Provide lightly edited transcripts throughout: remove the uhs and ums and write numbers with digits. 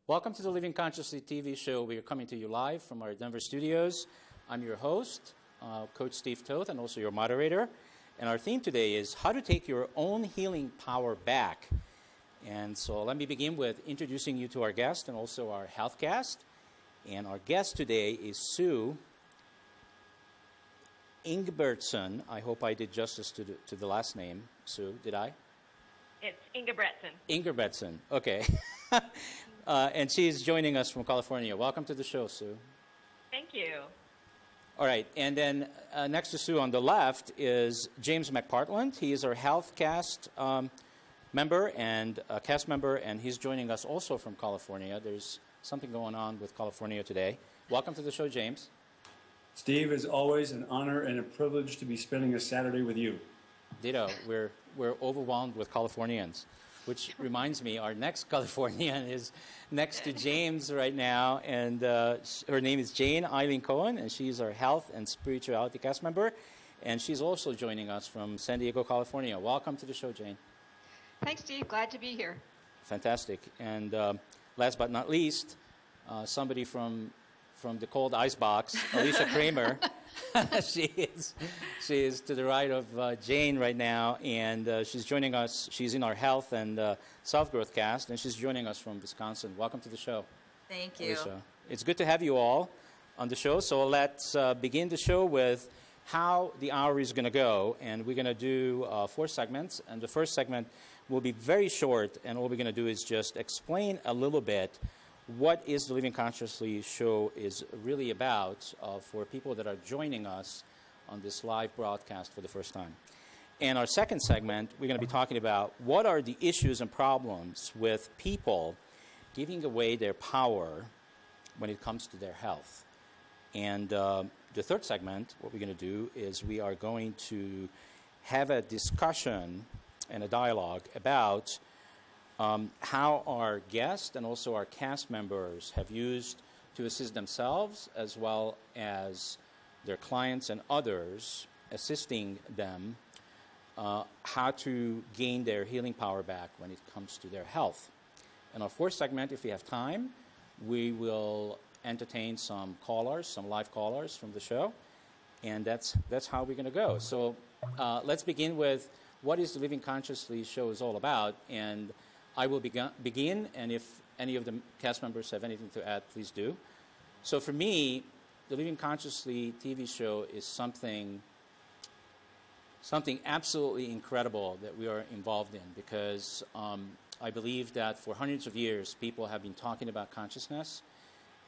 Welcome to the Living Consciously TV show. We are coming to you live from our Denver studios. I'm your host, Coach Steve Toth, and also your moderator. And our theme today is how to take your own healing power back. And so let me begin with introducing you to our guest and also our health cast. And our guest today is Sue Ingebrigtsen. I hope I did justice to the last name. Sue, did I? It's Ingebrigtsen. Ingebrigtsen, okay. And she's joining us from California. Welcome to the show, Sue. Thank you. All right, and then next to Sue on the left is James McPartland. He is our health cast member and cast member, and he's joining us also from California. There's something going on with California today. Welcome to the show, James. Steve, it's always an honor and a privilege to be spending a Saturday with you. Ditto. We're overwhelmed with Californians, which reminds me, our next Californian is next to James right now, and her name is Jane Eileen Cohen, and she's our health and spirituality cast member, and she's also joining us from San Diego, California. Welcome to the show, Jane. Thanks, Steve. Glad to be here. Fantastic. And last but not least, somebody from the cold ice box, Alicia Kramer. She is to the right of Jane right now, and she's joining us. She's in our health and self-growth cast, and she's joining us from Wisconsin. Welcome to the show. Thank you. Alicia. It's good to have you all on the show. So let's begin the show with how the hour is going to go, and we're going to do 4 segments. And the first segment will be very short, and all we're going to do is just explain a little bit what is the Living Consciously show is really about for people that are joining us on this live broadcast for the first time. And our second segment, we're going to be talking about what are the issues and problems with people giving away their power when it comes to their health. And the third segment, what we're going to do is we are going to have a discussion and a dialogue about how our guests and also our cast members have used to assist themselves as well as their clients and others, assisting them how to gain their healing power back when it comes to their health. In our fourth segment, if we have time, we will entertain some callers, some live callers from the show, and that's how we're going to go. So let's begin with what is the Living Consciously show is all about, and I will begin, and if any of the cast members have anything to add, please do. So for me, the Living Consciously TV show is something absolutely incredible that we are involved in, because I believe that for hundreds of years, people have been talking about consciousness,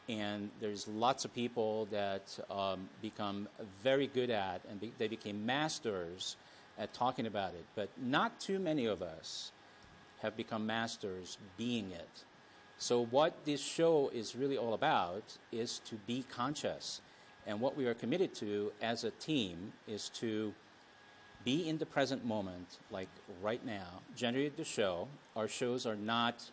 and there's lots of people that become very good at, and they became masters at talking about it, but not too many of us have become masters being it. So what this show is really all about is to be conscious. And what we are committed to as a team is to be in the present moment, like right now, generate the show. Our shows are not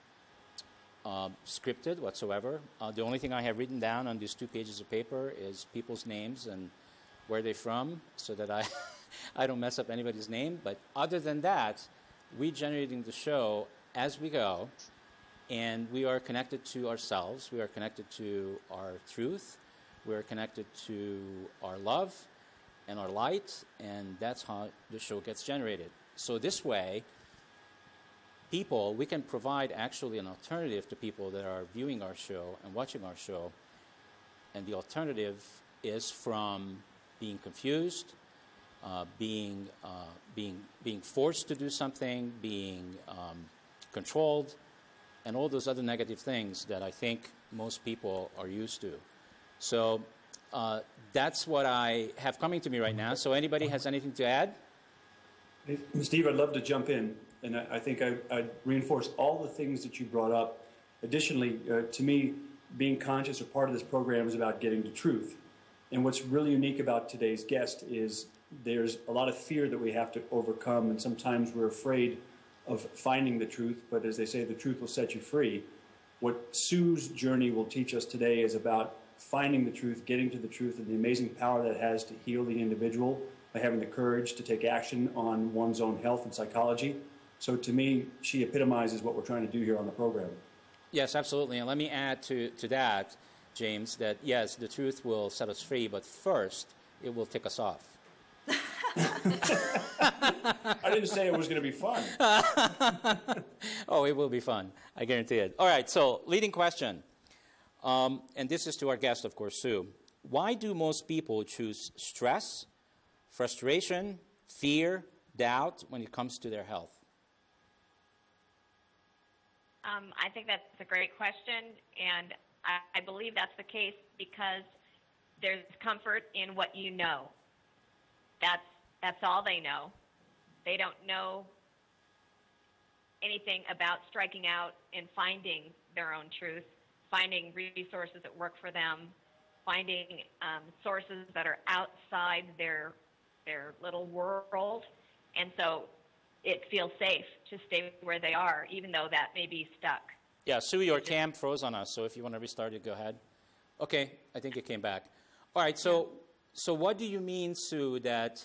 scripted whatsoever. The only thing I have written down on these 2 pages of paper is people's names and where they're from, so that I don't mess up anybody's name. But other than that, we're generating the show as we go, and we are connected to ourselves. We are connected to our truth. We are connected to our love and our light, and that's how the show gets generated. So this way, we can provide actually an alternative to people that are viewing our show and watching our show, and the alternative is from being confused, being forced to do something, being controlled, and all those other negative things that I think most people are used to. So that's what I have coming to me right now. So anybody has anything to add? Hey, Steve, I'd love to jump in, and I think I'd reinforce all the things that you brought up. Additionally, to me, being conscious or part of this program is about getting to truth. And what's really unique about today's guest is there's a lot of fear that we have to overcome, and sometimes we're afraid of finding the truth, but as they say, the truth will set you free. What Sue's journey will teach us today is about finding the truth, getting to the truth, and the amazing power that it has to heal the individual by having the courage to take action on one's own health and psychology. So to me, she epitomizes what we're trying to do here on the program. Yes, absolutely. And let me add to that, James, that yes, the truth will set us free, but first, it will tick us off. I didn't say it was going to be fun. Oh, it will be fun. I guarantee it. All right, so leading question. And this is to our guest, of course, Sue. Why do most people choose stress, frustration, fear, doubt when it comes to their health? I think that's a great question, and I believe that's the case because there's comfort in what you know. That's all they know. They don't know anything about striking out and finding their own truth, finding resources that work for them, finding sources that are outside their little world, and so it feels safe to stay where they are, even though that may be stuck. Yeah, Sue, your cam froze on us, so if you want to restart it, go ahead. Okay, I think it came back. All right, so what do you mean, Sue, that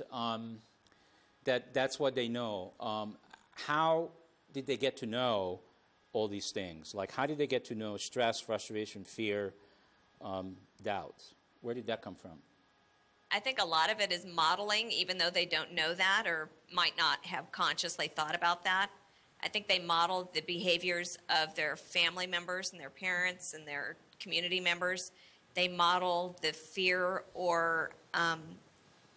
that's what they know? How did they get to know all these things? Like, how did they get to know stress, frustration, fear, doubt? Where did that come from? I think a lot of it is modeling, even though they don't know that or might not have consciously thought about that. I think they model the behaviors of their family members and their parents and their community members. They model the fear or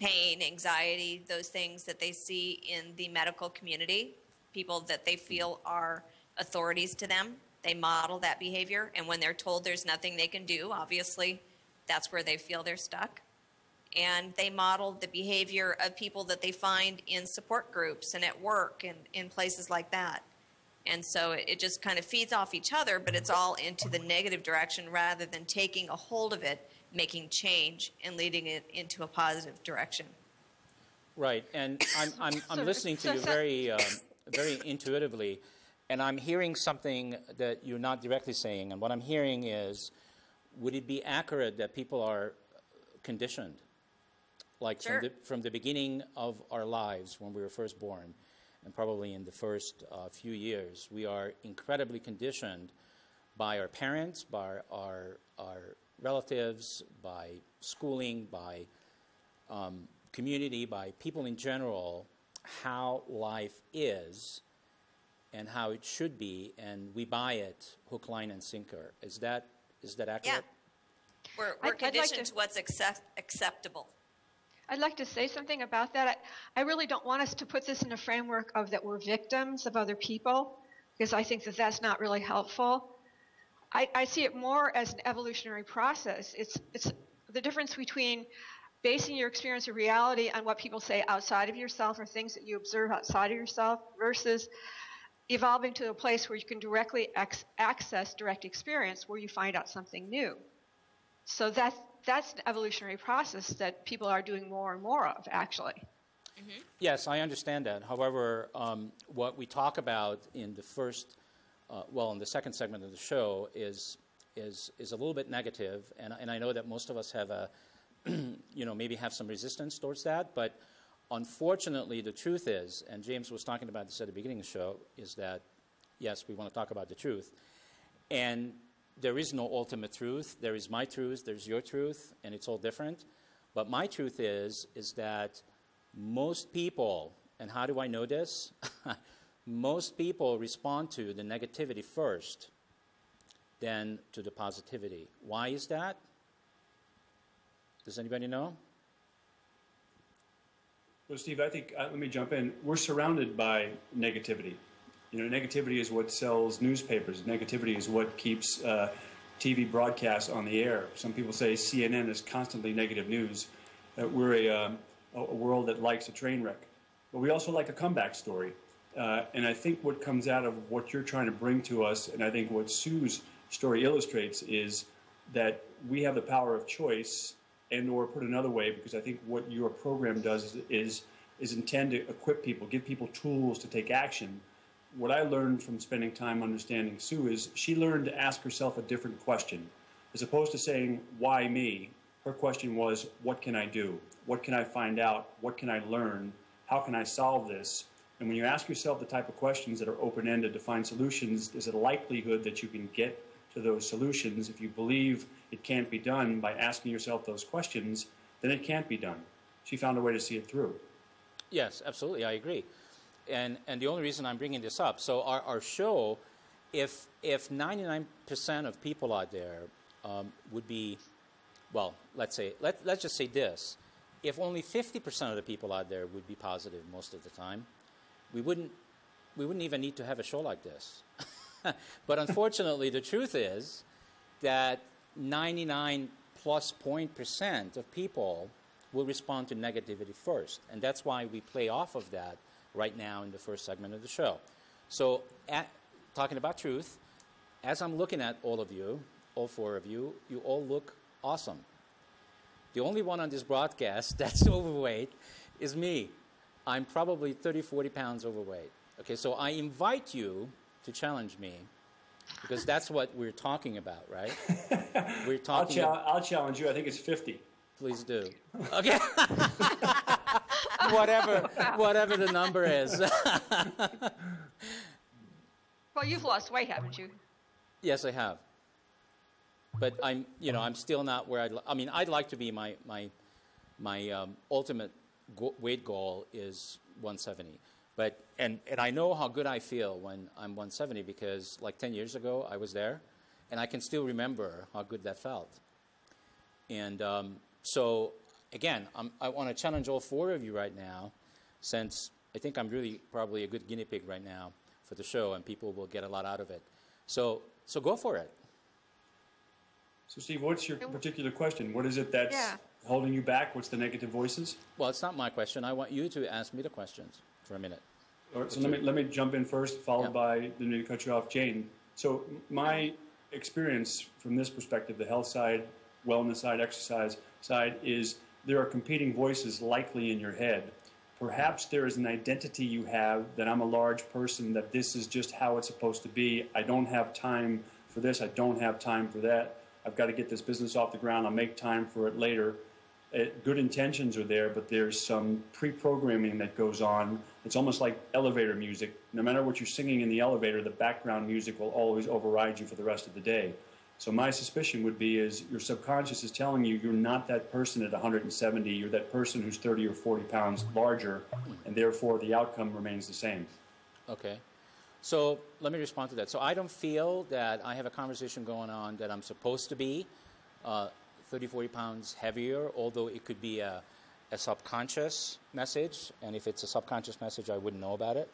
pain, anxiety, those things that they see in the medical community, people that they feel are authorities to them. They model that behavior, and when they're told there's nothing they can do, obviously, that's where they feel they're stuck. And they model the behavior of people that they find in support groups and at work and in places like that. And so it just kind of feeds off each other, but it's all into the negative direction rather than taking a hold of it, making change, and leading it into a positive direction. Right, and I'm listening to you very intuitively, and I'm hearing something that you're not directly saying, and what I'm hearing is, would it be accurate that people are conditioned? Like Sure. from the beginning of our lives when we were first born, and probably in the first few years, we are incredibly conditioned by our parents, by our relatives, by schooling, by community, by people in general, how life is and how it should be, and we buy it hook, line, and sinker. Is that accurate? Yeah. We're I'd like conditioned to- to what's acceptable. I'd like to say something about that. I really don't want us to put this in a framework of that we're victims of other people, because I think that that's not really helpful. I see it more as an evolutionary process. It's the difference between basing your experience of reality on what people say outside of yourself or things that you observe outside of yourself versus evolving to a place where you can directly access direct experience where you find out something new. So that's an evolutionary process that people are doing more and more of, actually. Mm-hmm. Yes, I understand that. However, what we talk about in the first, in the second segment of the show is a little bit negative, and I know that most of us have maybe have some resistance towards that, but unfortunately, the truth is, and James was talking about this at the beginning of the show, is that, yes, we want to talk about the truth, and there is no ultimate truth. There is my truth, there's your truth, and it's all different. But my truth is that most people, and how do I know this? Most people respond to the negativity first, then to the positivity. Why is that? Does anybody know? Well, Steve, I think, let me jump in. We're surrounded by negativity. Negativity is what sells newspapers. Negativity is what keeps TV broadcasts on the air. Some people say CNN is constantly negative news. We're a world that likes a train wreck. But we also like a comeback story. And I think what comes out of what you're trying to bring to us, and I think what Sue's story illustrates, is that we have the power of choice, and or put another way, because I think what your program does is intend to equip people, give people tools to take action. What I learned from spending time understanding Sue is she learned to ask herself a different question. As opposed to saying, why me? Her question was, what can I do? What can I find out? What can I learn? How can I solve this? And when you ask yourself the type of questions that are open-ended to find solutions, there's a likelihood that you can get to those solutions. If you believe it can't be done by asking yourself those questions, then it can't be done. She found a way to see it through. Yes, absolutely, I agree. And the only reason I'm bringing this up, so our show, if 99% of people out there would be, well, let's just say this, if only 50% of the people out there would be positive most of the time, we wouldn't even need to have a show like this. But unfortunately, the truth is that 99+% of people will respond to negativity first. And that's why we play off of that right now in the first segment of the show. So talking about truth, as I'm looking at all of you, all four of you, you all look awesome. The only one on this broadcast that's overweight is me. I'm probably 30, 40 pounds overweight. Okay, so I invite you to challenge me, because that's what we're talking about, right? We're talking. I'll challenge you. I think it's 50. Please do. Okay. whatever the number is. Well, you've lost weight, haven't you? Yes, I have. But I'm still not where I'd like to be. My ultimate weight goal is 170. But and I know how good I feel when I'm 170, because like 10 years ago I was there, and I can still remember how good that felt. And so again, I want to challenge all four of you right now, since I think I'm really probably a good guinea pig right now for the show, and people will get a lot out of it. So go for it. So Steve, what's your particular question? What is it that's holding you back? What's the negative voices? Well, it's not my question. I want you to ask me the questions for a minute. All right, so let me jump in first, followed by, didn't mean to cut you off, Jane. So my experience from this perspective, the health side, wellness side, exercise side, is there are competing voices likely in your head. Perhaps there is an identity you have that I'm a large person, that this is just how it's supposed to be. I don't have time for this. I don't have time for that. I've got to get this business off the ground. I'll make time for it later. Good intentions are there, but there's some pre-programming that goes on. It's almost like elevator music. No matter what you're singing in the elevator, the background music will always override you for the rest of the day. So my suspicion would be is your subconscious is telling you you're not that person at 170. You're that person who's 30 or 40 pounds larger, and therefore the outcome remains the same. Okay. So let me respond to that. So I don't feel that I have a conversation going on that I'm supposed to be 30, 40 pounds heavier, although it could be a subconscious message. And if it's a subconscious message, I wouldn't know about it.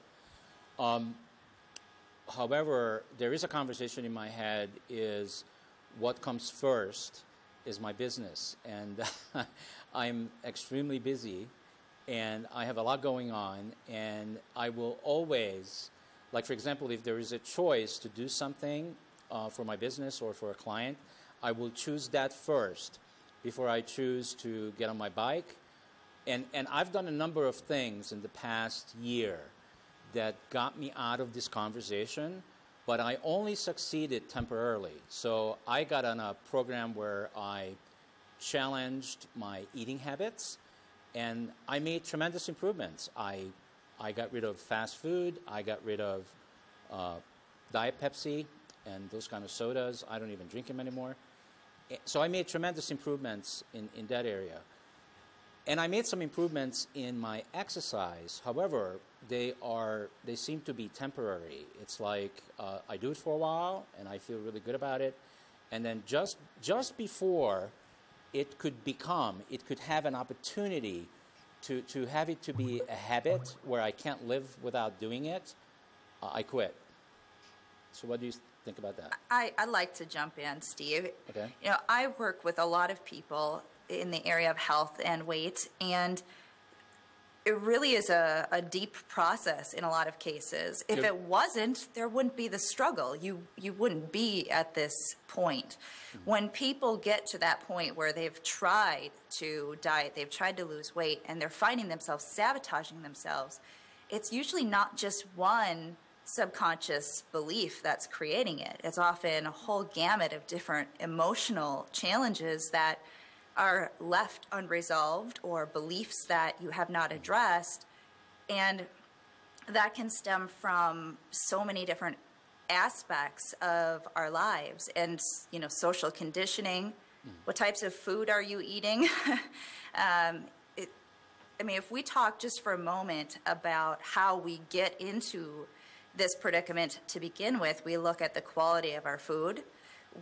However, there is a conversation in my head is what comes first is my business. And I'm extremely busy, and I have a lot going on, and I will always, like for example, if there is a choice to do something for my business or for a client, I will choose that first before I choose to get on my bike. And I've done a number of things in the past year that got me out of this conversation, but I only succeeded temporarily. So I got on a program where I challenged my eating habits, and I made tremendous improvements. I got rid of fast food. I got rid of Diet Pepsi and those kind of sodas. I don't even drink them anymore. So I made tremendous improvements in that area. And I made some improvements in my exercise. However, they seem to be temporary. It's like I do it for a while, and I feel really good about it. And then just before it could have an opportunity to have it to be a habit where I can't live without doing it, I quit. So what do you think about that? I'd like to jump in, Steve. Okay. You know, I work with a lot of people in the area of health and weight, and it really is a deep process in a lot of cases. If it wasn't, there wouldn't be the struggle. You wouldn't be at this point. Mm-hmm. When people get to that point where they've tried to diet, they've tried to lose weight, and they're finding themselves sabotaging themselves, it's usually not just one subconscious belief that's creating it. It's often a whole gamut of different emotional challenges that are left unresolved, or beliefs that you have not addressed. And that can stem from so many different aspects of our lives and, you know, social conditioning. What types of food are you eating? I mean, if we talk just for a moment about how we get into this predicament to begin with, we look at the quality of our food,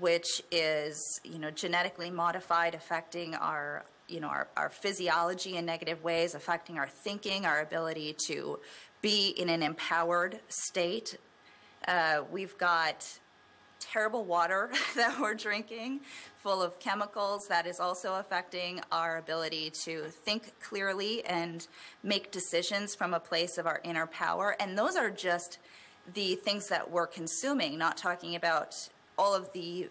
which is, you know, genetically modified, affecting our, you know, our physiology in negative ways, affecting our thinking, our ability to be in an empowered state. We've got terrible water that we're drinking, full of chemicals, that is also affecting our ability to think clearly and make decisions from a place of our inner power. And those are just the things that we're consuming, not talking about all of the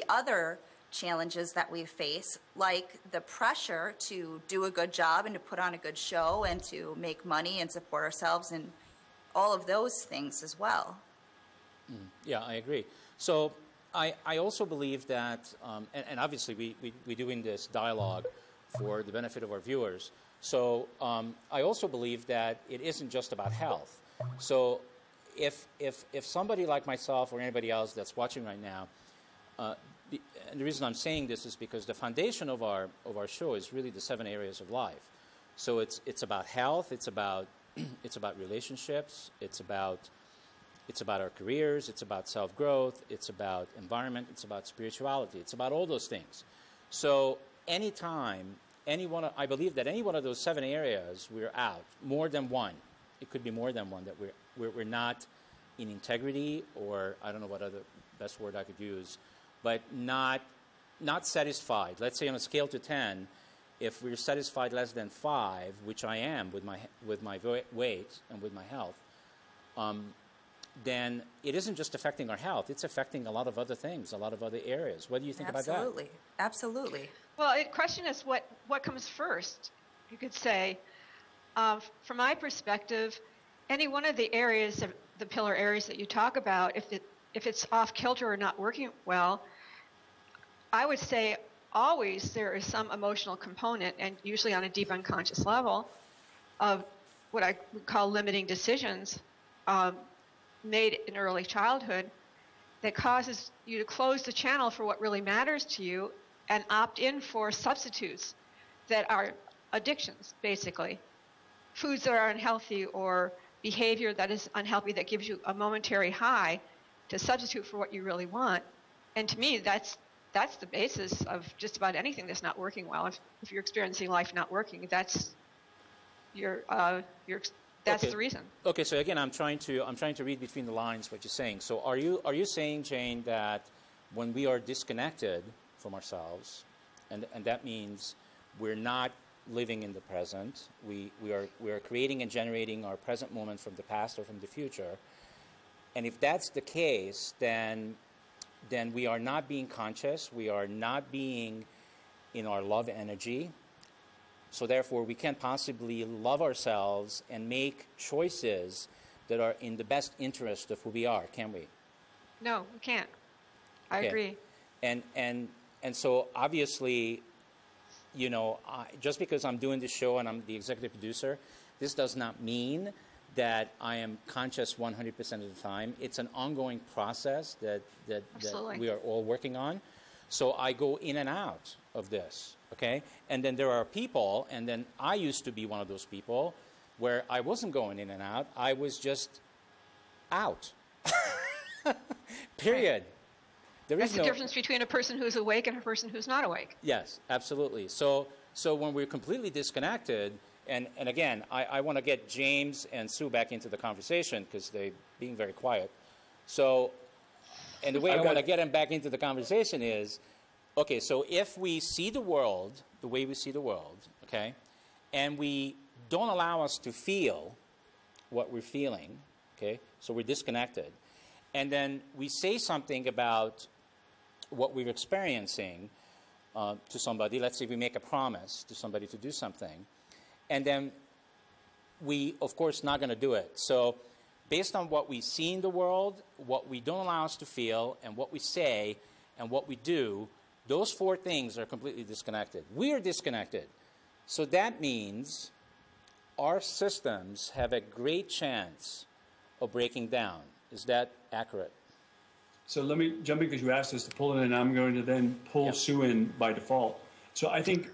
other challenges that we face, like the pressure to do a good job and to put on a good show and to make money and support ourselves, and all of those things as well. Yeah, I agree. So I also believe that, and obviously we're doing this dialogue for the benefit of our viewers. So I also believe that it isn't just about health. So if somebody like myself or anybody else that's watching right now, and the reason I'm saying this is because the foundation of our show is really the 7 areas of life. So it's about health, it's about relationships, it's about our careers, it's about self-growth, it's about environment, it's about spirituality, it's about all those things. So anytime, I believe that any one of those 7 areas we're out, more than one, it could be more than one, that we're not in integrity, or I don't know what other best word I could use, but not satisfied. Let's say on a scale to 10, if we're satisfied less than 5, which I am with my weight and with my health, then it isn't just affecting our health, it's affecting a lot of other things, a lot of other areas. What do you think about that? Absolutely. Absolutely. Well, the question is what comes first? You could say, from my perspective, any one of the areas, of the pillar areas that you talk about, if it's off kilter or not working well, I would say always there is some emotional component, and usually on a deep unconscious level, of what I would call limiting decisions made in early childhood that causes you to close the channel for what really matters to you and opt in for substitutes that are addictions, basically. Foods that are unhealthy or behavior that is unhealthy that gives you a momentary high to substitute for what you really want. And to me, that's the basis of just about anything that's not working well. If you're experiencing life not working, that's okay. The reason. Okay, so again, I'm trying to read between the lines what you're saying. So are you saying, Jane, that when we are disconnected from ourselves, and that means we're not living in the present, we are creating and generating our present moment from the past or from the future, and if that's the case, then we are not being conscious, we are not being in our love energy. So therefore, we can't possibly love ourselves and make choices that are in the best interest of who we are, can we? No, we can't. I agree. And so obviously, you know, just because I'm doing this show and I'm the executive producer, this does not mean that I am conscious 100% of the time. It's an ongoing process that we are all working on. So I go in and out of this, okay? And then there are people, and then I used to be one of those people where I wasn't going in and out. I was just out. Period. There That's is the difference between a person who's awake and a person who's not awake. Yes, absolutely. So when we're completely disconnected, and again, I want to get James and Sue back into the conversation because they're being very quiet. So, and the way I want to get them back into the conversation is, okay, so if we see the world the way we see the world, okay, and we don't allow us to feel what we're feeling, okay, so we're disconnected, and then we say something about what we're experiencing to somebody. Let's say we make a promise to somebody to do something, and then we, of course, not going to do it. So based on what we see in the world, what we don't allow us to feel, and what we say, and what we do, those 4 things are completely disconnected. We are disconnected. So that means our systems have a great chance of breaking down. Is that accurate? So let me jump in because you asked us to pull it in. I'm going to then pull Sue in by default. So I think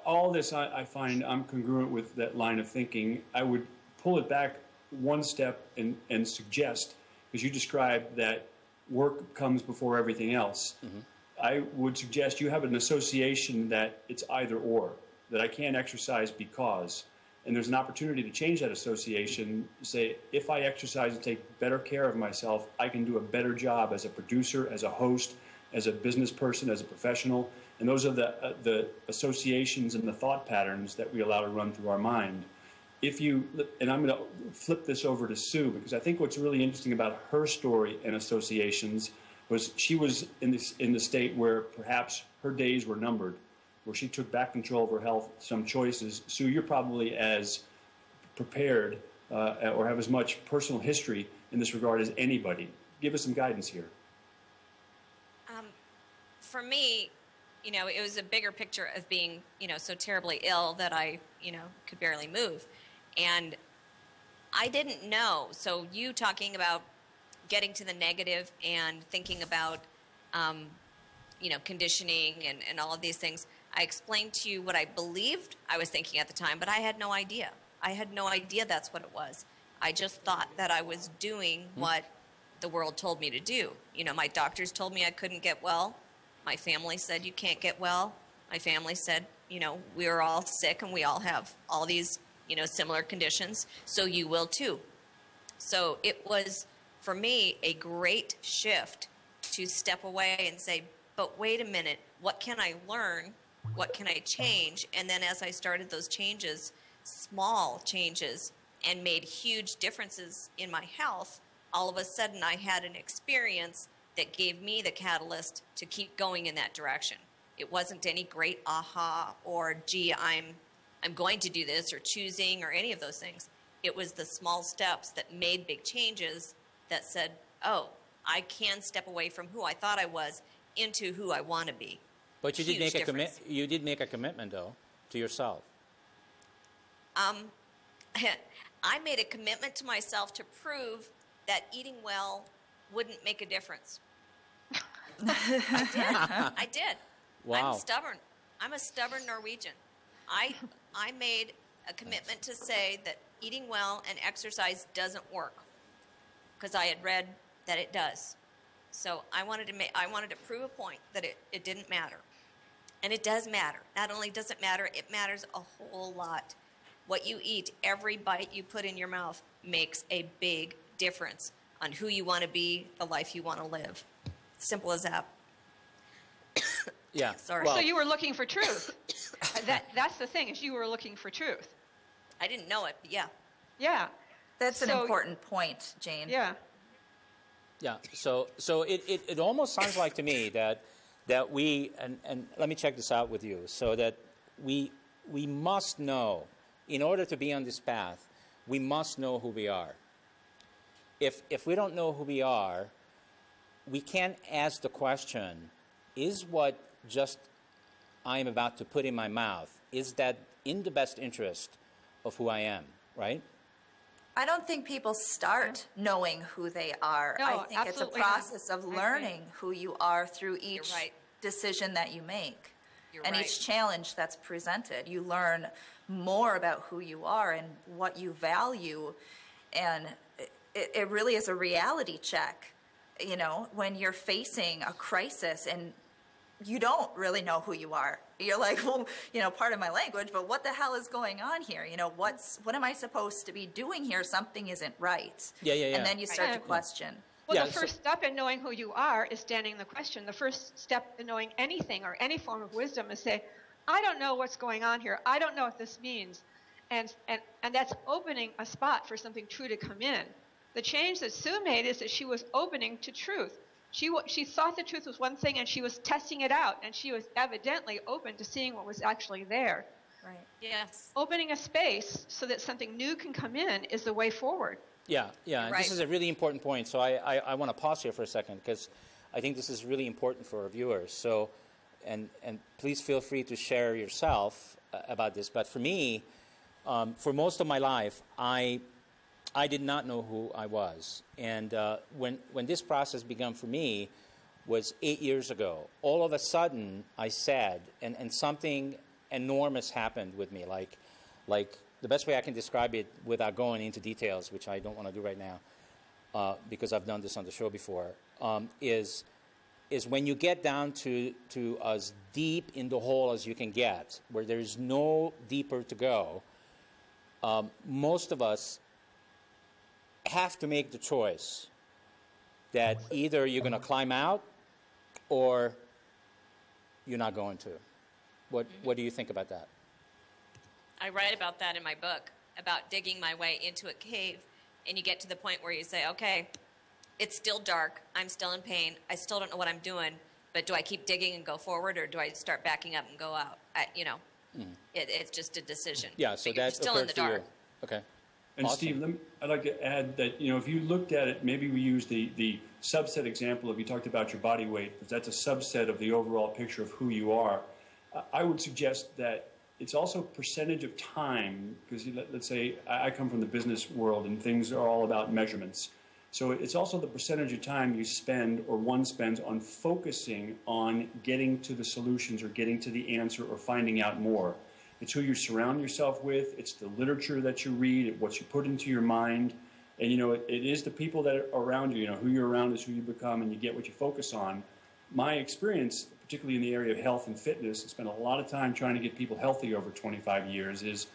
all this I find I'm congruent with that line of thinking. I would pull it back one step and suggest, because you described that work comes before everything else. Mm-hmm. I would suggest you have an association that it's either or, that I can't exercise because. And there's an opportunity to change that association. Say, if I exercise and take better care of myself, I can do a better job as a producer, as a host, as a business person, as a professional. And those are the associations and the thought patterns that we allow to run through our mind. If you, and I'm going to flip this over to Sue, because I think what's really interesting about her story and associations was she was in the state where perhaps her days were numbered, where she took back control of her health, some choices. Sue, you're probably as prepared or have as much personal history in this regard as anybody. Give us some guidance here. For me, it was a bigger picture of being, so terribly ill that I, could barely move. And I didn't know. So you talking about getting to the negative and thinking about, conditioning and all of these things, I explained to you what I believed I was thinking at the time, but I had no idea. I had no idea that's what it was. I just thought that I was doing what the world told me to do. My doctors told me I couldn't get well. My family said you can't get well. My family said, we're all sick and we all have all these, similar conditions, so you will too. So it was, for me, a great shift to step away and say, but wait a minute, what can I learn? What can I change? And then as I started those changes, small changes, and made huge differences in my health, all of a sudden I had an experience that gave me the catalyst to keep going in that direction. It wasn't any great aha or, gee, I'm going to do this or choosing or any of those things. It was the small steps that made big changes that said, oh, I can step away from who I thought I was into who I want to be. But you did make you did make a commitment, though, to yourself. I made a commitment to myself to prove that eating well wouldn't make a difference. I did. Wow. I'm stubborn. I'm a stubborn Norwegian. I made a commitment to say that eating well and exercise doesn't work, because I had read that it does. So I wanted to prove a point that it didn't matter. And it does matter. Not only does it matter, it matters a whole lot. What you eat, every bite you put in your mouth makes a big difference on who you want to be, the life you want to live. Simple as that. Yeah. Sorry. So you were looking for truth. That's the thing, is you were looking for truth. I didn't know it, but yeah. Yeah. That's an important point, Jane. Yeah. Yeah. So it almost sounds like to me that we, and let me check this out with you, so that we must know, in order to be on this path, we must know who we are. If we don't know who we are, we can't ask the question, is what just I am about to put in my mouth, is that in the best interest of who I am, right? I don't think people start knowing who they are. No, I think it's a process of learning who you are through each decision that you make. Each challenge that's presented. You learn more about who you are and what you value. And it really is a reality check, when you're facing a crisis and you don't really know who you are. You're like, well, pardon my language, but what the hell is going on here? What am I supposed to be doing here? Something isn't right. Yeah. And then you start to question. Well, the first step in knowing who you are is standing the question. The first step in knowing anything or any form of wisdom is say, I don't know what's going on here. I don't know what this means. And that's opening a spot for something true to come in. The change that Sue made is that she was opening to truth. She thought the truth was one thing, and she was testing it out, and she was evidently open to seeing what was actually there. Right. Yes. Opening a space so that something new can come in is the way forward. Yeah. And this is a really important point. So I want to pause here for a second, because I think this is really important for our viewers. So, and please feel free to share yourself about this. But for me, For most of my life, I did not know who I was. And when this process began for me was 8 years ago, all of a sudden I said, and something enormous happened with me, like the best way I can describe it without going into details, which I don't want to do right now, because I've done this on the show before, is when you get down to as deep in the hole as you can get, where there's no deeper to go, most of us have to make the choice that either you're going to climb out or you're not going to. What do you think about that? I write about that in my book, about digging my way into a cave, and you get to the point where you say, okay, it's still dark, I'm still in pain, I still don't know what I'm doing, but do I keep digging and go forward, or do I start backing up and go out? It's just a decision. Yeah, so you're that's still in the dark. Okay. And Awesome. Steve, I'd like to add that, if you looked at it, maybe we use the subset example of you talked about your body weight, because that's a subset of the overall picture of who you are. I would suggest that it's also percentage of time, because let's say I come from the business world and things are all about measurements. So it's also the percentage of time you spend or one spends on focusing on getting to the solutions or getting to the answer or finding out more. It's who you surround yourself with. It's the literature that you read, what you put into your mind. And, it is the people that are around you. Who you're around is who you become, and you get what you focus on. My experience, particularly in the area of health and fitness, I spent a lot of time trying to get people healthy over 25 years, is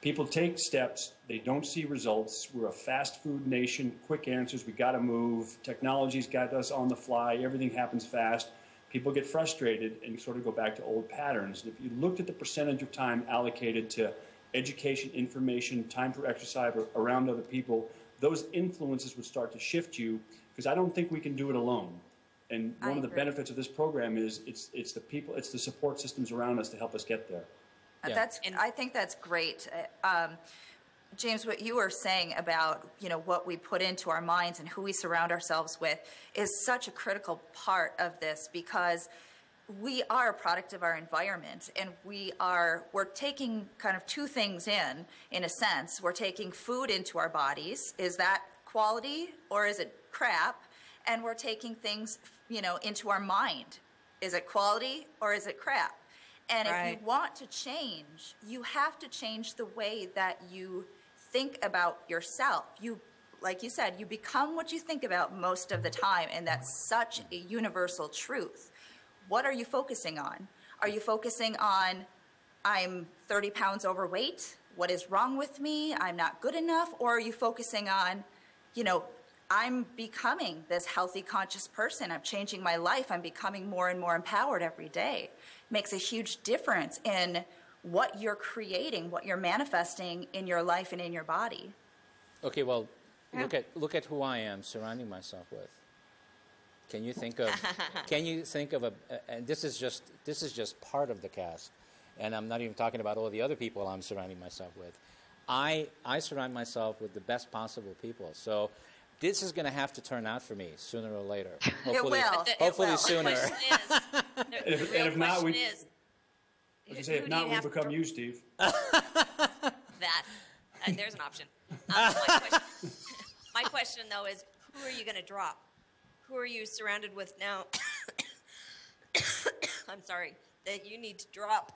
people take steps, they don't see results. We're a fast food nation, quick answers, we got to move. Technology's got us on the fly, everything happens fast. People get frustrated and sort of go back to old patterns. And if you looked at the percentage of time allocated to education, information, time for exercise around other people, those influences would start to shift you, because I don't think we can do it alone. And one of the benefits of this program is it's the people, it's the support systems around us to help us get there. Yeah. I think that's great. James, what you were saying about, what we put into our minds and who we surround ourselves with is such a critical part of this, because we are a product of our environment, and we're taking kind of two things in a sense. We're taking food into our bodies. Is that quality or is it crap? And we're taking things, into our mind. Is it quality or is it crap? And if you want to change, you have to change the way that you think about yourself. Like you said, you become what you think about most of the time, and that's such a universal truth. What are you focusing on? Are you focusing on, I'm 30 pounds overweight, what is wrong with me, I'm not good enough? Or are you focusing on, I'm becoming this healthy, conscious person, I'm changing my life, I'm becoming more and more empowered every day? Makes a huge difference in what you're creating, what you're manifesting in your life and in your body. Okay, well, look at who I am surrounding myself with. Can you think of a and this is just part of the cast, and I'm not even talking about all the other people I'm surrounding myself with. I surround myself with the best possible people. So this is going to have to turn out for me sooner or later. Hopefully, hopefully sooner. If not, we become you, Steve. There's an option. My question, though, is who are you going to drop? Who are you surrounded with now? I'm sorry, that you need to drop.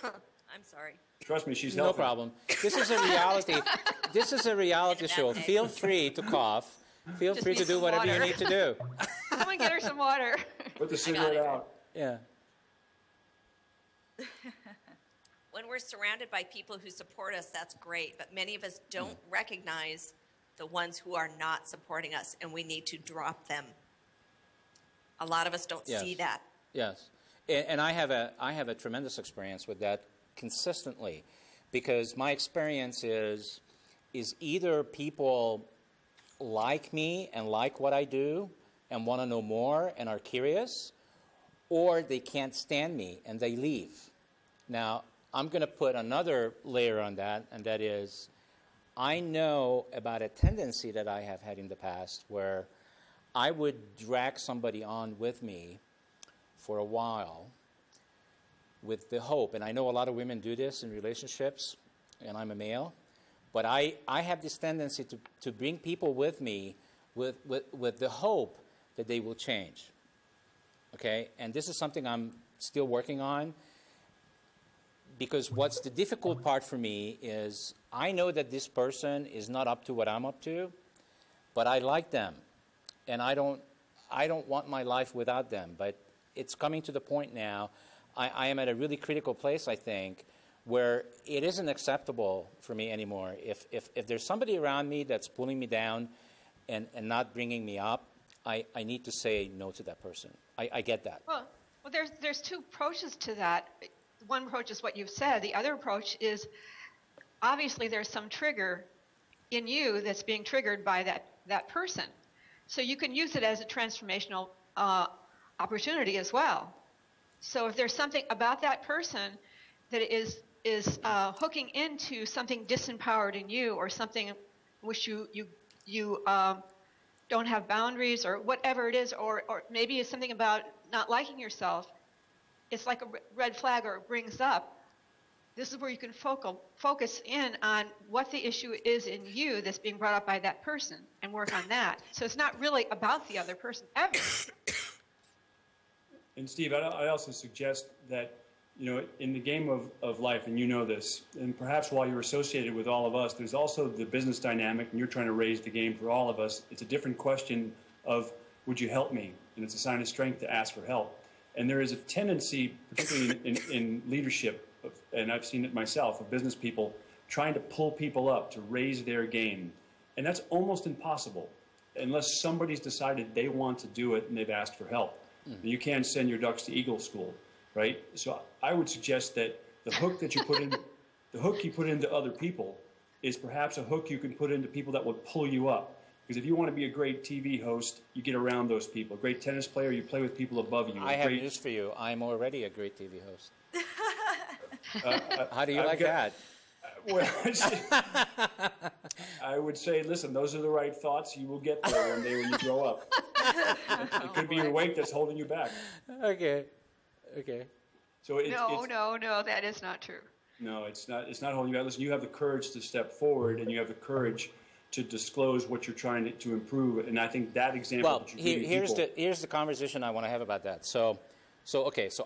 I'm sorry. Trust me, she's healthy. No problem. This is a reality. This is a reality show. Feel free to cough. Feel free to do whatever you need to do. Someone get her some water. Put the cigarette out. Yeah. When we're surrounded by people who support us, that's great. But many of us don't recognize the ones who are not supporting us, and we need to drop them. A lot of us don't see that. Yes. And I have a tremendous experience with that consistently, because my experience is either people like me and like what I do and want to know more and are curious, or they can't stand me and they leave. Now, I'm going to put another layer on that, and that is I know about a tendency that I have had in the past where I would drag somebody on with me for a while, with the hope, and I know a lot of women do this in relationships, and I'm a male, but I have this tendency to bring people with me with the hope that they will change, okay? And this is something I'm still working on, because what's the difficult part for me is I know that this person is not up to what I'm up to, but I like them, and I don't want my life without them. But it's coming to the point now, I am at a really critical place, I think, where it isn't acceptable for me anymore. If there's somebody around me that's pulling me down and not bringing me up, I need to say no to that person. I get that. Well, there's two approaches to that. One approach is what you've said. The other approach is obviously there's some trigger in you that's being triggered by that person. So you can use it as a transformational opportunity as well. So if there's something about that person that is hooking into something disempowered in you, or something which you don't have boundaries, or whatever it is, or maybe it's something about not liking yourself, it's like a red flag, or it brings up, this is where you can focus in on what the issue is in you that's being brought up by that person and work on that. So it's not really about the other person ever. And Steve, I also suggest that, in the game of life, and you know this, and perhaps while you're associated with all of us, there's also the business dynamic, and you're trying to raise the game for all of us. It's a different question of, would you help me? And it's a sign of strength to ask for help. And there is a tendency, particularly in leadership, and I've seen it myself, of business people trying to pull people up to raise their game. And that's almost impossible unless somebody's decided they want to do it and they've asked for help. You can't send your ducks to Eagle School, right? So I would suggest that the hook that you put in, the hook you put into other people is perhaps a hook you can put into people that will pull you up. Because if you want to be a great TV host, you get around those people. A great tennis player, you play with people above you. I have news for you. I'm already a great TV host. How do you like that? Well, I would say, listen, those are the right thoughts. You will get there one day when you grow up. It could be your weight that's holding you back. Okay. So No, that is not true. No, it's not holding you back. Listen, you have the courage to step forward, and you have the courage to disclose what you're trying to improve. And I think that example. Well, here's the conversation I want to have about that. So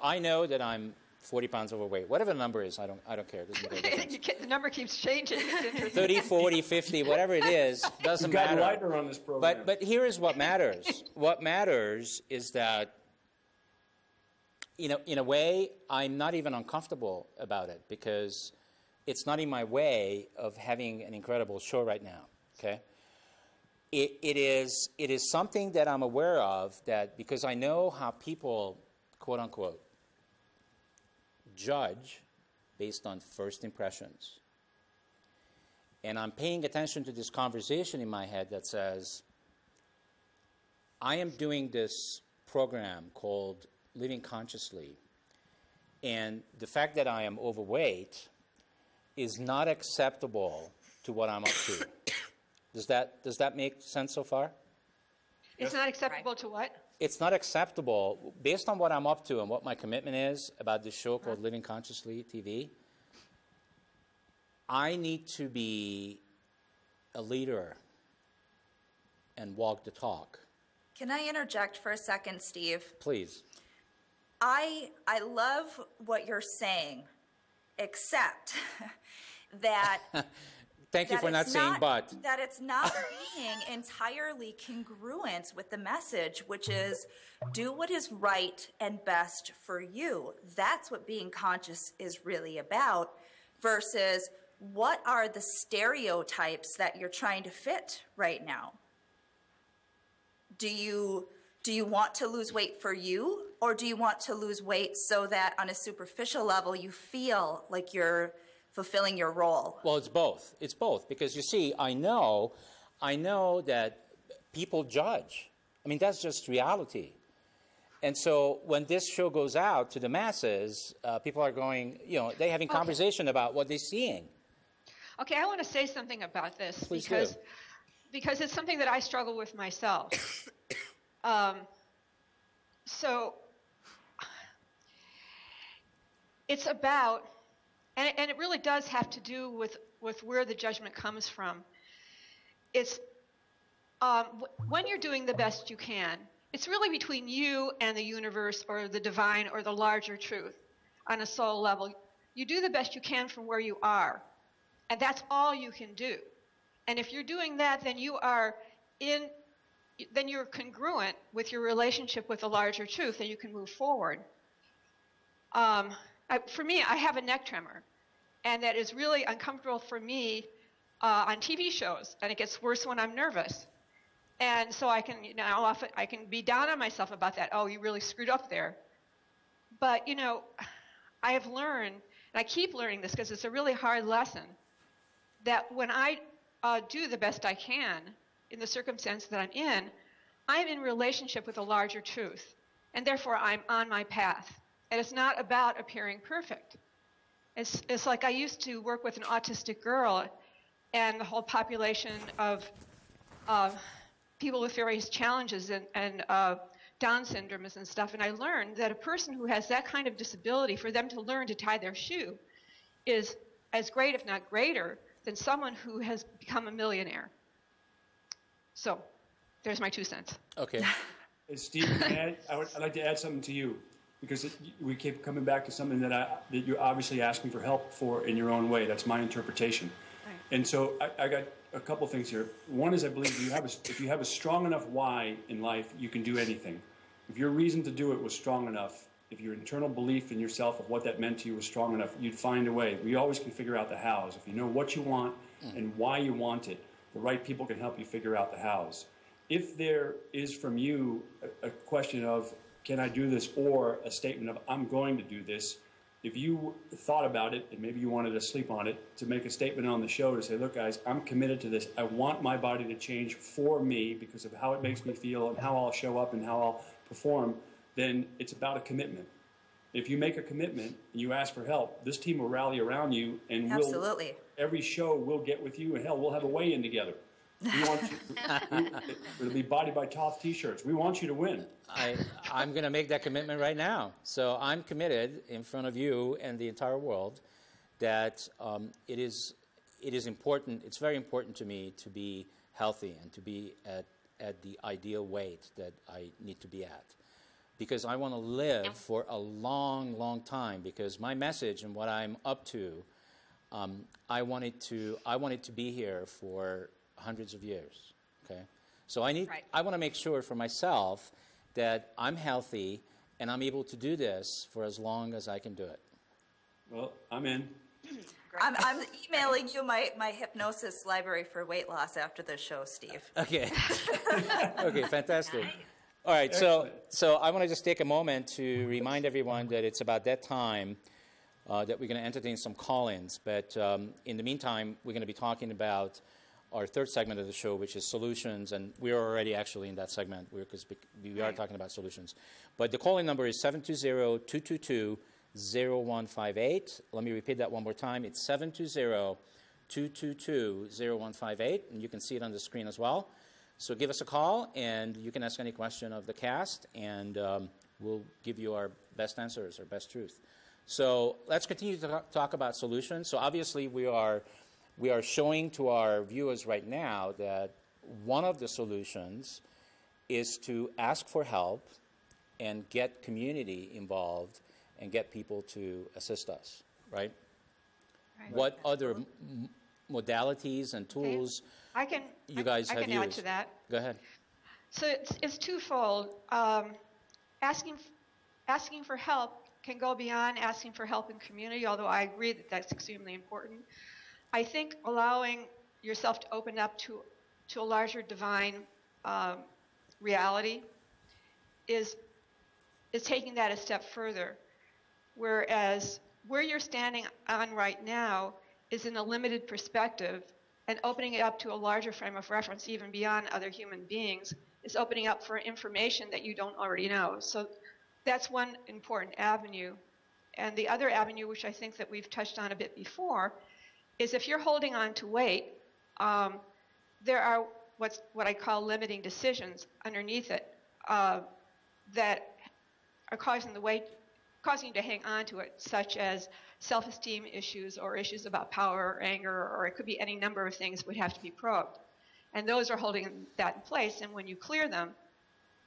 I know that I'm 40 pounds overweight. Whatever the number is, I don't care. It doesn't make a difference. The number keeps changing. 30, 40, 50, whatever it is, doesn't matter. You've gotten lighter on this program. But here is what matters. What matters is that, in a way, I'm not even uncomfortable about it, because it's not in my way of having an incredible show right now. Okay? It is something that I'm aware of, that because I know how people, quote unquote, judge based on first impressions. And I'm paying attention to this conversation in my head that says, I am doing this program called Living Consciously, and the fact that I am overweight is not acceptable to what I'm up to. Does that make sense so far? It's not acceptable to what? It's not acceptable, based on what I'm up to and what my commitment is about this show called Living Consciously TV. I need to be a leader and walk the talk. Can I interject for a second, Steve? Please. I love what you're saying, except that... Thank you for not saying but. That it's not being entirely congruent with the message, which is do what is right and best for you. That's what being conscious is really about, versus what are the stereotypes that you're trying to fit right now? Do you want to lose weight for you, or do you want to lose weight so that on a superficial level you feel like you're fulfilling your role? Well, it's both. It's both, because you see, I know that people judge. I mean, that's just reality. And so when this show goes out to the masses, people are going, they're having conversation about what they're seeing. Okay, I want to say something about this. Please because it's something that I struggle with myself. So it's about, and it really does have to do with where the judgment comes from. It's when you're doing the best you can, it's really between you and the universe or the divine or the larger truth on a soul level. You do the best you can from where you are, and that's all you can do. And if you're doing that, then you're congruent with your relationship with the larger truth, and you can move forward. For me, I have a neck tremor, and that is really uncomfortable for me on TV shows, and it gets worse when I'm nervous. And so I can, often I can be down on myself about that. Oh, you really screwed up there. But, I have learned, and I keep learning this because it's a really hard lesson, that when I do the best I can in the circumstance that I'm in relationship with a larger truth, and therefore I'm on my path. And it's not about appearing perfect. It's like I used to work with an autistic girl, and the whole population of people with various challenges and Down syndromes and stuff, and I learned that a person who has that kind of disability, for them to learn to tie their shoe, is as great, if not greater, than someone who has become a millionaire. So, there's my 2 cents. Okay. Hey, Steve, I'd like to add something to you, because we keep coming back to something that you're obviously asking for help for in your own way. That's my interpretation. Right. And so I got a couple things here. One is, I believe if you have a strong enough why in life, you can do anything. If your reason to do it was strong enough, if your internal belief in yourself of what that meant to you was strong enough, you'd find a way. We always can figure out the hows. If you know what you want and why you want it, the right people can help you figure out the hows. If there is from you a question of, can I do this, or a statement of, I'm going to do this, if you thought about it and maybe you wanted to sleep on it, to make a statement on the show to say, look, guys, I'm committed to this. I want my body to change for me because of how it makes me feel and how I'll show up and how I'll perform, then it's about a commitment. If you make a commitment and you ask for help, this team will rally around you, and Absolutely. Every show we'll get with you, and hell, we'll have a weigh-in together. We want you, it'll be Body by Toth t-shirts. We want you to win. I'm going to make that commitment right now. So I'm committed in front of you and the entire world that it is important. It's very important to me to be healthy and to be at the ideal weight that I need to be at, because I want to live for a long, long time. Because my message and what I'm up to, I want it to be here for hundreds of years. Okay, so I want to make sure for myself that I'm healthy and I'm able to do this for as long as I can do it. Well, I'm in. I'm emailing you my hypnosis library for weight loss after the show, Steve. Okay. Okay, fantastic. All right, so I want to just take a moment to remind everyone that it's about that time that we're going to entertain some call-ins. But in the meantime, we're going to be talking about our third segment of the show, which is solutions, and we're already actually in that segment because we are talking about solutions. But the call-in number is 720-222-0158. Let me repeat that one more time. It's 720-222-0158, and you can see it on the screen as well. So give us a call, and you can ask any question of the cast, and we'll give you our best answers, our best truth. So let's continue to talk about solutions. So obviously we are showing to our viewers right now that one of the solutions is to ask for help and get community involved and get people to assist us, right? What other modalities and tools you guys have used? I can add to that. Go ahead. So it's twofold. Asking for help can go beyond asking for help in community, although I agree that that's extremely important. I think allowing yourself to open up to a larger divine reality is taking that a step further. Whereas where you're standing on right now is in a limited perspective, and opening it up to a larger frame of reference, even beyond other human beings, is opening up for information that you don't already know. So that's one important avenue. And the other avenue, which I think that we've touched on a bit before, is if you're holding on to weight, there are what I call limiting decisions underneath it that are causing causing you to hang on to it, such as self-esteem issues or issues about power or anger, or it could be any number of things would have to be probed. And those are holding that in place. And when you clear them,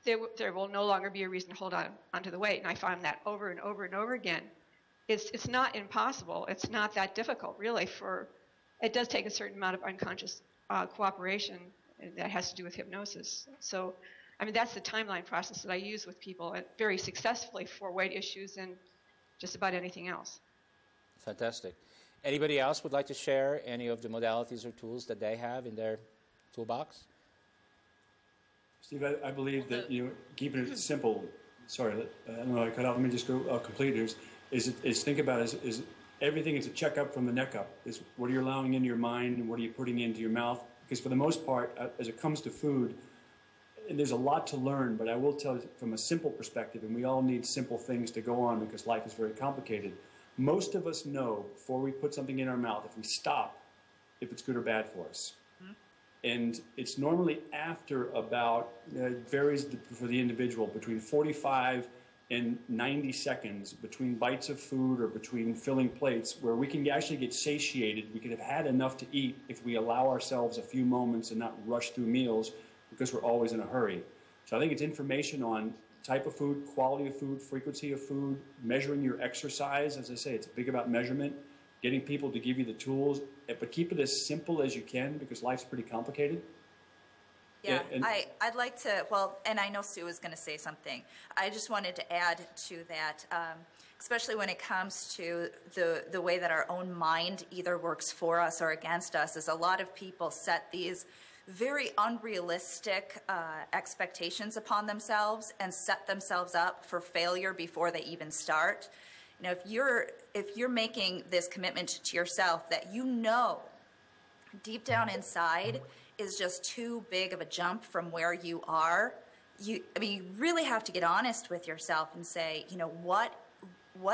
there will no longer be a reason to hold on onto the weight. And I found that over and over and over again. It's not impossible. It's not that difficult, really. It does take a certain amount of unconscious cooperation that has to do with hypnosis. So, I mean, that's the timeline process that I use with people very successfully for weight issues and just about anything else. Fantastic. Anybody else would like to share any of the modalities or tools that they have in their toolbox? Steve, I believe that keeping it simple. Sorry, I don't know. I cut off. Let me just go complete. Is think about it is everything is a checkup from the neck up. Is what are you allowing into your mind and what are you putting into your mouth? Because for the most part, as it comes to food, there's a lot to learn. But I will tell you from a simple perspective, and we all need simple things to go on because life is very complicated. Most of us know before we put something in our mouth, if we stop, if it's good or bad for us. And it's normally after about, it varies for the individual, between 45 and 90 seconds between bites of food or between filling plates where we can actually get satiated. We could have had enough to eat if we allow ourselves a few moments and not rush through meals because we're always in a hurry. So I think it's information on type of food, quality of food, frequency of food, measuring your exercise. As I say, it's big about measurement. Getting people to give you the tools, but keep it as simple as you can because life's pretty complicated. Yeah, I'd like to, well, and I know Sue is going to say something. I just wanted to add to that, especially when it comes to the way that our own mind either works for us or against us, is a lot of people set these very unrealistic expectations upon themselves and set themselves up for failure before they even start. You know, if you're making this commitment to yourself that you know deep down inside is just too big of a jump from where you are, you really have to get honest with yourself and say, you know, what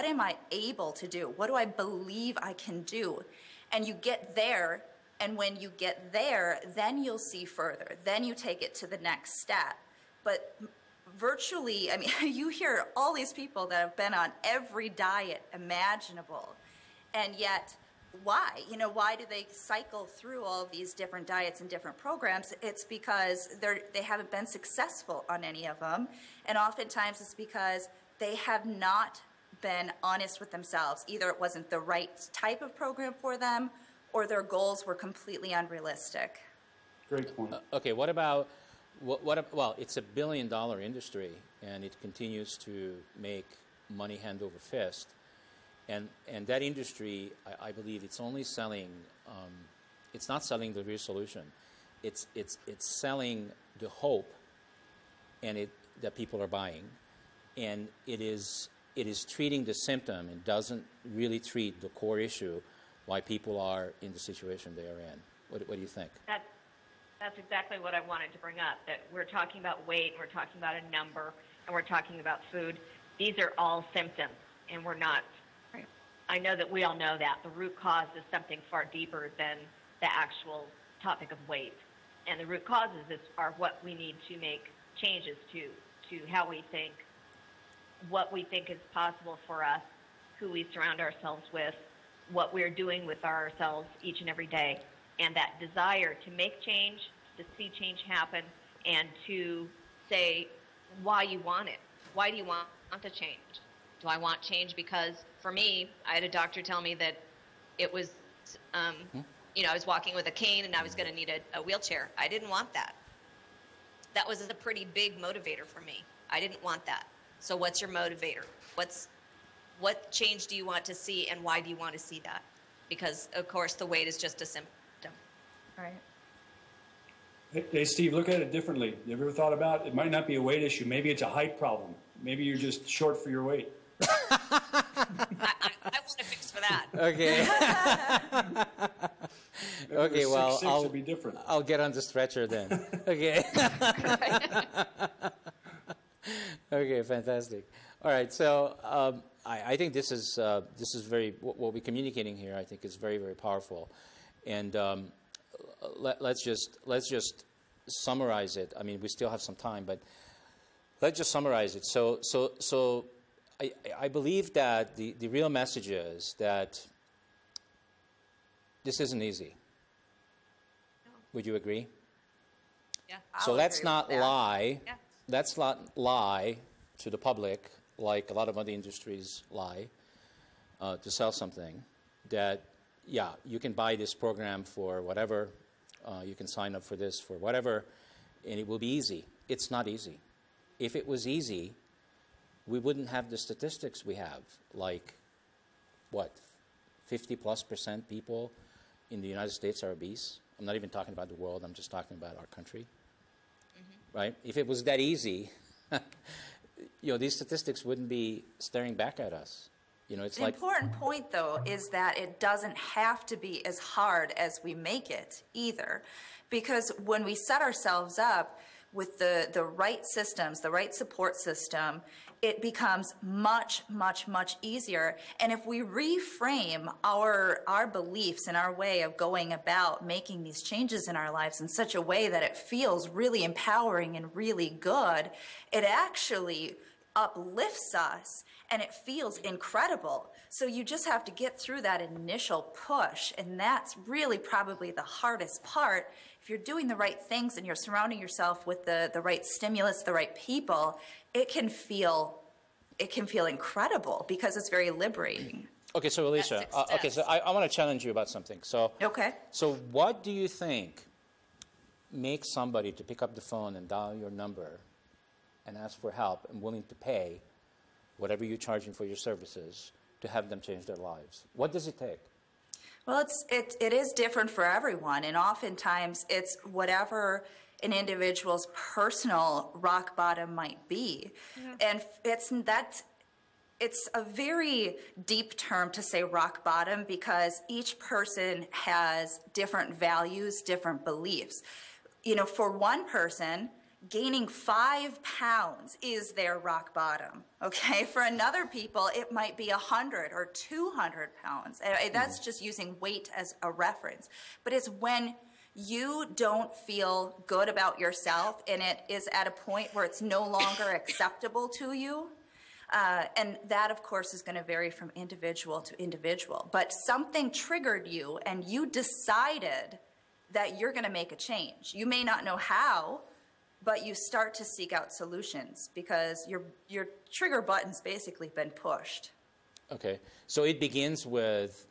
am I able to do? What do I believe I can do? And you get there, and when you get there, then you'll see further. Then you take it to the next step. But virtually, I mean, you hear all these people that have been on every diet imaginable, and yet why? You know, why do they cycle through all of these different diets and different programs? It's because they haven't been successful on any of them, and oftentimes it's because they have not been honest with themselves. Either it wasn't the right type of program for them, or their goals were completely unrealistic. Great point. Okay, what about well, it's $1 billion industry, and it continues to make money hand over fist. And that industry, I believe, it's only selling. It's not selling the real solution. It's selling the hope, and that people are buying, and it is treating the symptom and doesn't really treat the core issue, why people are in the situation they are in. What do you think? That's exactly what I wanted to bring up, that we're talking about weight, we're talking about a number, and we're talking about food. These are all symptoms, and we're not. I know that we all know that. The root cause is something far deeper than the actual topic of weight. And the root causes are what we need to make changes to how we think, what we think is possible for us, who we surround ourselves with, what we're doing with ourselves each and every day. And that desire to make change, to see change happen, and to say why you want it. Why do you want to change? Do I want change because, for me, I had a doctor tell me that it was, I was walking with a cane and I was going to need a wheelchair. I didn't want that. That was a pretty big motivator for me. I didn't want that. So what's your motivator? What change do you want to see, and why do you want to see that? Because, of course, the weight is just a symptom. Right. Hey, Steve, look at it differently. You ever thought about it might not be a weight issue. Maybe it's a height problem. Maybe you're just short for your weight. I want to fix for that. Okay. Okay, well, 6'6" will be different. I'll get on the stretcher then. Okay. Okay, fantastic. All right, so I think this is very what we're communicating here. I think is very, very powerful, and let's just summarize it. I mean, we still have some time, but let's just summarize it. So I believe that the real message is that this isn't easy. Would you agree? Yeah. So let's agree not with that. lie. Yeah. Let's not lie to the public like a lot of other industries lie to sell something. That, yeah, you can buy this program for whatever, you can sign up for this for whatever, and it will be easy. It's not easy. If it was easy, we wouldn't have the statistics we have, like, what, 50+% people in the United States are obese. I'm not even talking about the world, I'm just talking about our country, right? If it was that easy, these statistics wouldn't be staring back at us. It's The like, important point, though, is that it doesn't have to be as hard as we make it either. Because when we set ourselves up with the right systems, the right support system, it becomes much, much, much easier. And if we reframe our beliefs and our way of going about making these changes in our lives in such a way that it feels really empowering and really good, it actually uplifts us and it feels incredible. So you just have to get through that initial push, and that's really probably the hardest part. If you're doing the right things and you're surrounding yourself with the right stimulus, the right people, it can feel incredible because it's very liberating. okay, so Alicia, I want to challenge you about something. So, Okay. So what do you think makes somebody to pick up the phone and dial your number and ask for help and willing to pay whatever you're charging for your services to have them change their lives? What does it take? Well, it is different for everyone, and oftentimes it's whatever an individual's personal rock bottom might be. Yeah. And it's a very deep term to say rock bottom because each person has different values, different beliefs. For one person, gaining 5 pounds is their rock bottom, okay? For another people, it might be 100 or 200 pounds. That's just using weight as a reference. But it's when you don't feel good about yourself and it is at a point where it's no longer acceptable to you. And that, of course, is going to vary from individual to individual. But something triggered you and you decided that you're going to make a change. You may not know how, but you start to seek out solutions because your trigger button's basically been pushed. Okay, so it begins with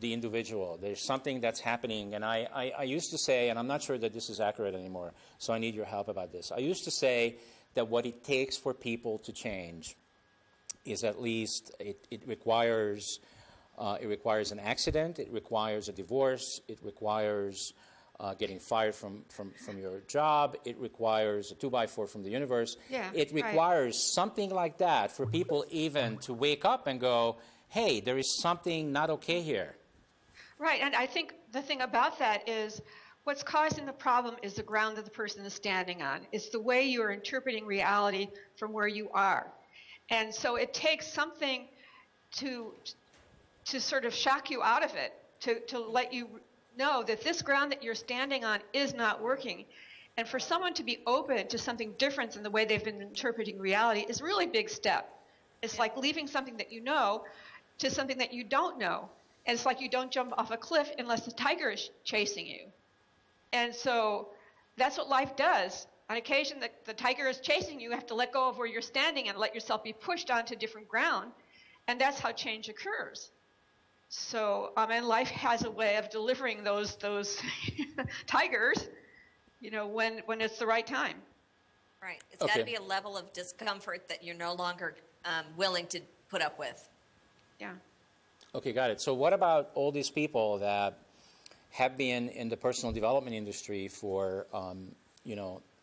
the individual. There's something that's happening, and I used to say, and I'm not sure that this is accurate anymore, so I need your help about this. I used to say that what it takes for people to change is at least it requires an accident, it requires a divorce, it requires getting fired from your job, it requires a 2x4 from the universe. Yeah, it requires something like that for people even to wake up and go, hey, there is something not okay here. Right, and I think the thing about that is what's causing the problem is the ground that the person is standing on. It's the way you are interpreting reality from where you are. And so it takes something to sort of shock you out of it, to let you know that this ground that you're standing on is not working. And for someone to be open to something different than the way they've been interpreting reality is a really big step. It's like leaving something that you know to something that you don't know. And it's like you don't jump off a cliff unless the tiger is chasing you. And so that's what life does. On occasion, the tiger is chasing you. You have to let go of where you're standing and let yourself be pushed onto different ground. And that's how change occurs. So, and life has a way of delivering those tigers, when it's the right time. Right. It's got to be a level of discomfort that you're no longer willing to put up with. Yeah. Okay, got it. So what about all these people that have been in the personal development industry for,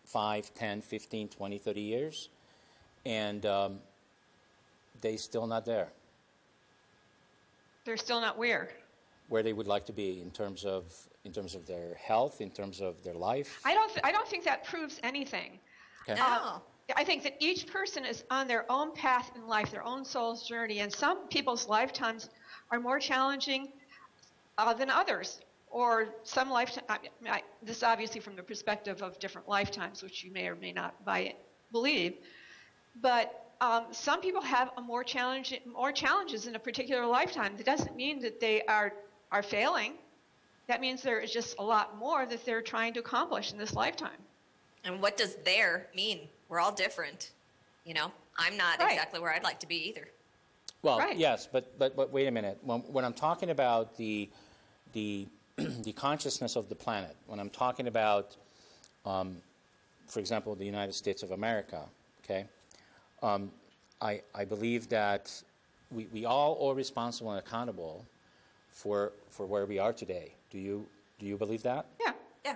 5, 10, 15, 20, 30 years, and they still not there? They're still not where they would like to be in terms of their health, in terms of their life. I don't think that proves anything. Okay. No. I think that each person is on their own path in life, their own soul's journey, and some people's lifetimes are more challenging than others, or some lifetime. This is obviously from the perspective of different lifetimes, which you may or may not believe, but some people have more challenges in a particular lifetime. That doesn't mean that they are failing. That means there is just a lot more that they're trying to accomplish in this lifetime. And what does there mean? We're all different. You know, I'm not exactly where I'd like to be either. Well, yes, but wait a minute. When I'm talking about the the consciousness of the planet, when I'm talking about, for example, the United States of America, okay, I believe that we all are responsible and accountable for where we are today. Do you believe that? Yeah. Yeah.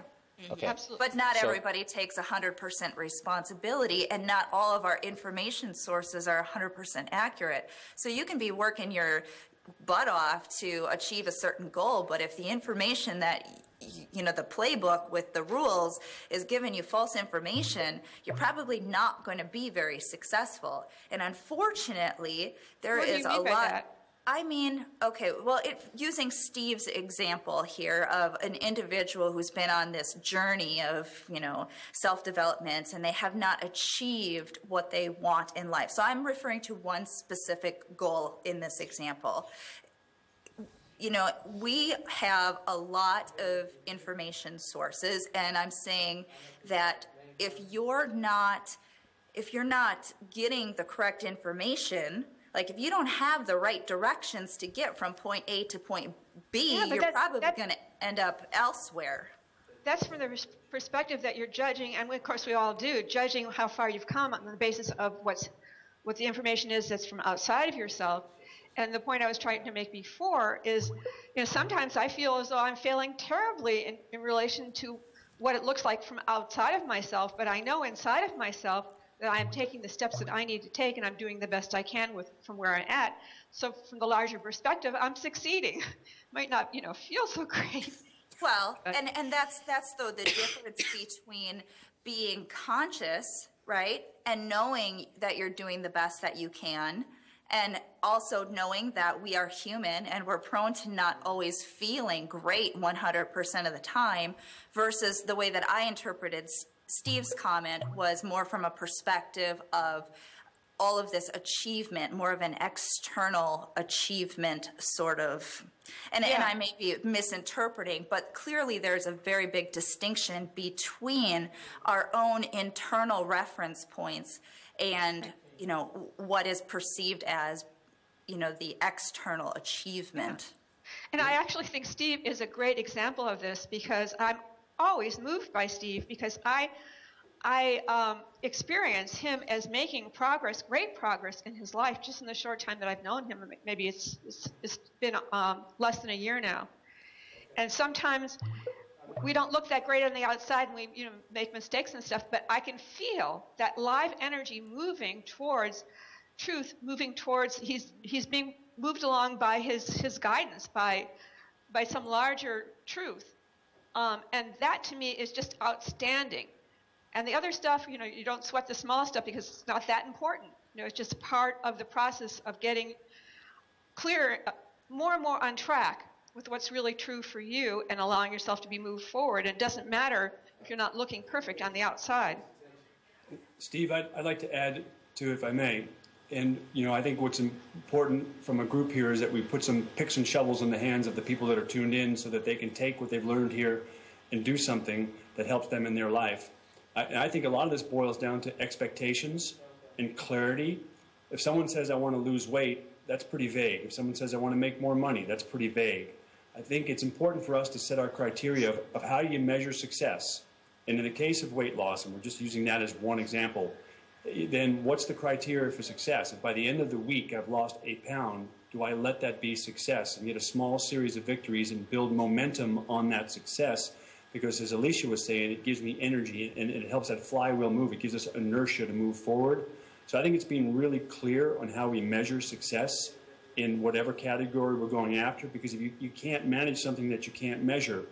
Okay. Absolutely. But not everybody takes 100% responsibility, and not all of our information sources are 100% accurate. So you can be working your butt off to achieve a certain goal, but if the information that, you know, the playbook with the rules is giving you false information, you're probably not going to be very successful. And unfortunately, there is a lot. I mean, okay, well, using Steve's example here of an individual who's been on this journey of, you know, self-development, and they have not achieved what they want in life. So I'm referring to one specific goal in this example. You know, we have a lot of information sources, and I'm saying that if you're not getting the correct information, like if you don't have the right directions to get from point A to point B, you're probably going to end up elsewhere. That's from the perspective that you're judging, and of course we all do, judging how far you've come on the basis of what the information is that's from outside of yourself. And the point I was trying to make before is, you know, sometimes I feel as though I'm failing terribly in relation to what it looks like from outside of myself, but I know inside of myself that I'm taking the steps that I need to take, and I'm doing the best I can from where I'm at. So from the larger perspective, I'm succeeding. Might not, you know, feel so great. Well, and that's the difference between being conscious, right, and knowing that you're doing the best that you can, and also knowing that we are human and we're prone to not always feeling great 100% of the time, versus the way that I interpreted Steve's comment was more from a perspective of all of this achievement, more of an external achievement sort of, and I may be misinterpreting, but clearly there's a very big distinction between our own internal reference points and, you know, what is perceived as, you know, the external achievement. And I actually think Steve is a great example of this, because I'm always moved by Steve, because I experience him as making progress, great progress in his life, just in the short time that I've known him. Maybe it's been less than a year now. And sometimes we don't look that great on the outside, and we, you know, make mistakes and stuff, but I can feel that live energy moving towards truth, moving towards, he's being moved along by his guidance, by some larger truth. And that to me is just outstanding. And the other stuff, you know, you don't sweat the small stuff because it's not that important. You know, it's just part of the process of getting clearer, more and more on track with what's really true for you, and allowing yourself to be moved forward. And it doesn't matter if you're not looking perfect on the outside. Steve, I'd like to add to, if I may. And, you know, I think what's important from a group here is that we put some picks and shovels in the hands of the people that are tuned in, so that they can take what they've learned here and do something that helps them in their life. I think a lot of this boils down to expectations and clarity. If someone says, I want to lose weight, that's pretty vague. If someone says, I want to make more money, that's pretty vague. I think it's important for us to set our criteria of how you measure success. And in the case of weight loss, and we're just using that as one example, then what's the criteria for success? If by the end of the week I've lost 8 pounds, do I let that be success and get a small series of victories and build momentum on that success? Because as Alicia was saying, it gives me energy, and it helps that flywheel move. It gives us inertia to move forward. So I think it's being really clear on how we measure success in whatever category we're going after, because if you can't manage something that you can't measure,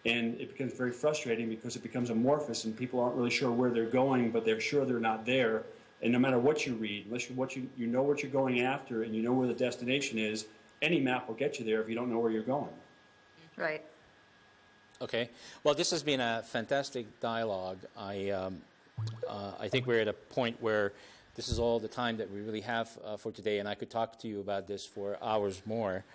and it becomes very frustrating because it becomes amorphous and people aren't really sure where they're going, but they're sure they're not there. And no matter what you read, unless you know what you're going after and you know where the destination is, any map will get you there if you don't know where you're going. Right. Okay. Well, this has been a fantastic dialogue. I think we're at a point where this is all the time that we really have for today, and I could talk to you about this for hours more,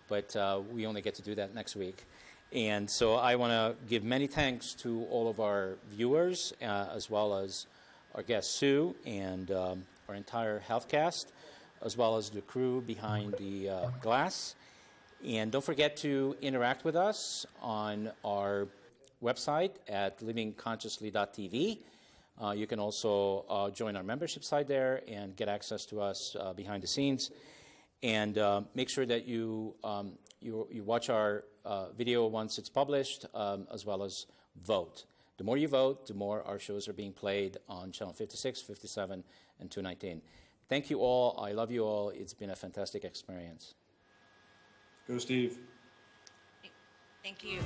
but we only get to do that next week. And so I want to give many thanks to all of our viewers, as well as our guest Sue and our entire HealthCast, as well as the crew behind the glass. And don't forget to interact with us on our website at livingconsciously.tv. You can also join our membership site there and get access to us behind the scenes. And make sure that you watch our video once it's published, as well as vote. The more you vote, the more our shows are being played on channel 56, 57, and 219. Thank you all. I love you all. It's been a fantastic experience. Go, Steve. Thank you.